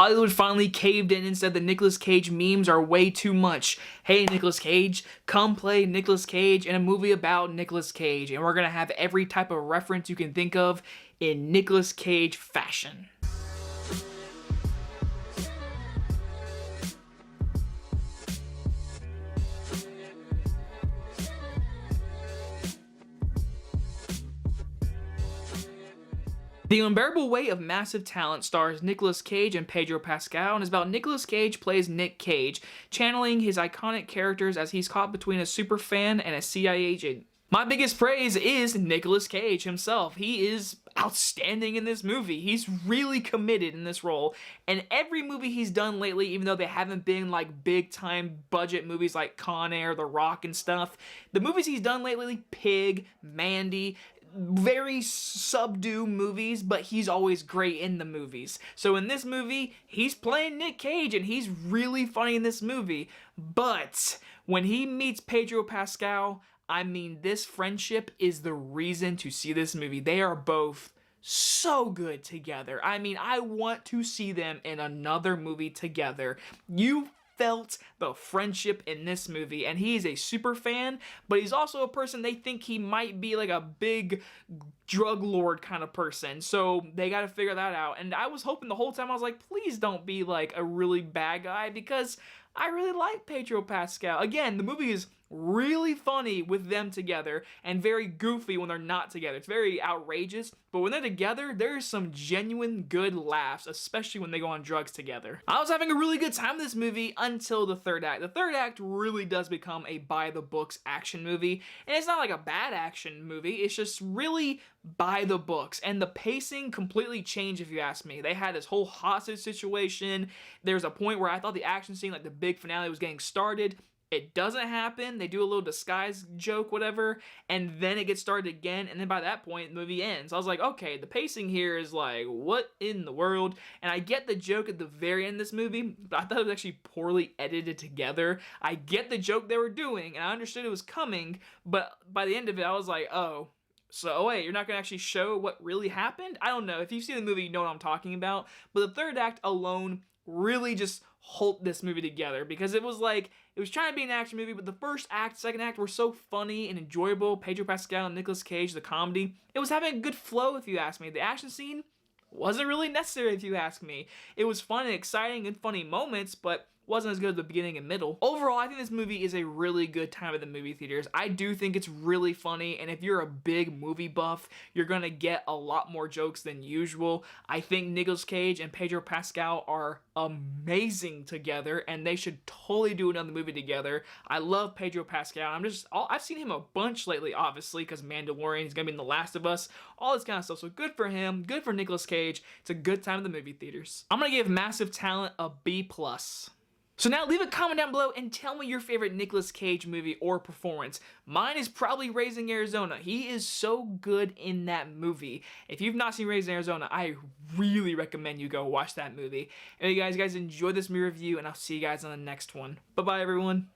Hollywood finally caved in and said the Nicolas Cage memes are way too much. Hey Nicolas Cage, come play Nicolas Cage in a movie about Nicolas Cage, and we're gonna have every type of reference you can think of in Nicolas Cage fashion. The Unbearable Weight of Massive Talent stars Nicolas Cage and Pedro Pascal and is about Nicolas Cage plays Nick Cage, channeling his iconic characters as he's caught between a superfan and a CIA agent. My biggest praise is Nicolas Cage himself. He is outstanding in this movie. He's really committed in this role, and every movie he's done lately, even though they haven't been like big time budget movies like Con Air, The Rock and stuff, the movies he's done lately, Pig, Mandy, very subdued movies, but he's always great in the movies. So in this movie, he's playing Nick Cage and he's really funny in this movie. But when he meets Pedro Pascal, I mean, this friendship is the reason to see this movie. They are both so good together. I mean, I want to see them in another movie together. You felt the friendship in this movie, and he is a super fan, but he's also a person they think he might be like a big drug lord kind of person, so they got to figure that out. And I was hoping the whole time, I was like, please don't be like a really bad guy, because I really like Pedro Pascal. Again, the movie is really funny with them together and very goofy when they're not together. It's very outrageous, but when they're together, there's some genuine good laughs, especially when they go on drugs together. I was having a really good time with this movie until the third act. The third act really does become a by-the-books action movie, and it's not like a bad action movie, it's just really by the books, and the pacing completely changed if you ask me. They had this whole hostage situation. There's a point where I thought the action scene, like the big finale, was getting started. It doesn't happen. They do a little disguise joke, whatever, and then it gets started again, and then by that point, the movie ends. I was like, okay, the pacing here is like, what in the world? And I get the joke at the very end of this movie, but I thought it was actually poorly edited together. I get the joke they were doing, and I understood it was coming, but by the end of it, I was like, oh, so wait, you're not going to actually show what really happened? I don't know. If you've seen the movie, you know what I'm talking about, but the third act alone really just hold this movie together, because it was like, it was trying to be an action movie, but the first act, second act were so funny and enjoyable. Pedro Pascal and Nicolas Cage, the comedy, it was having a good flow if you ask me. The action scene wasn't really necessary if you ask me. It was fun and exciting and funny moments, but wasn't as good at the beginning and middle. Overall, I think this movie is a really good time at the movie theaters. I do think it's really funny, and if you're a big movie buff, you're gonna get a lot more jokes than usual. I think Nicolas Cage and Pedro Pascal are amazing together, and they should totally do another movie together. I love Pedro Pascal. I've seen him a bunch lately, obviously, because Mandalorian, he's gonna be in The Last of Us, all this kind of stuff. So good for him, good for Nicolas Cage. It's a good time at the movie theaters. I'm gonna give Massive Talent a B+. So now leave a comment down below and tell me your favorite Nicolas Cage movie or performance. Mine is probably Raising Arizona. He is so good in that movie. If you've not seen Raising Arizona, I really recommend you go watch that movie. Anyway guys enjoy this movie review, and I'll see you guys on the next one. Bye bye everyone.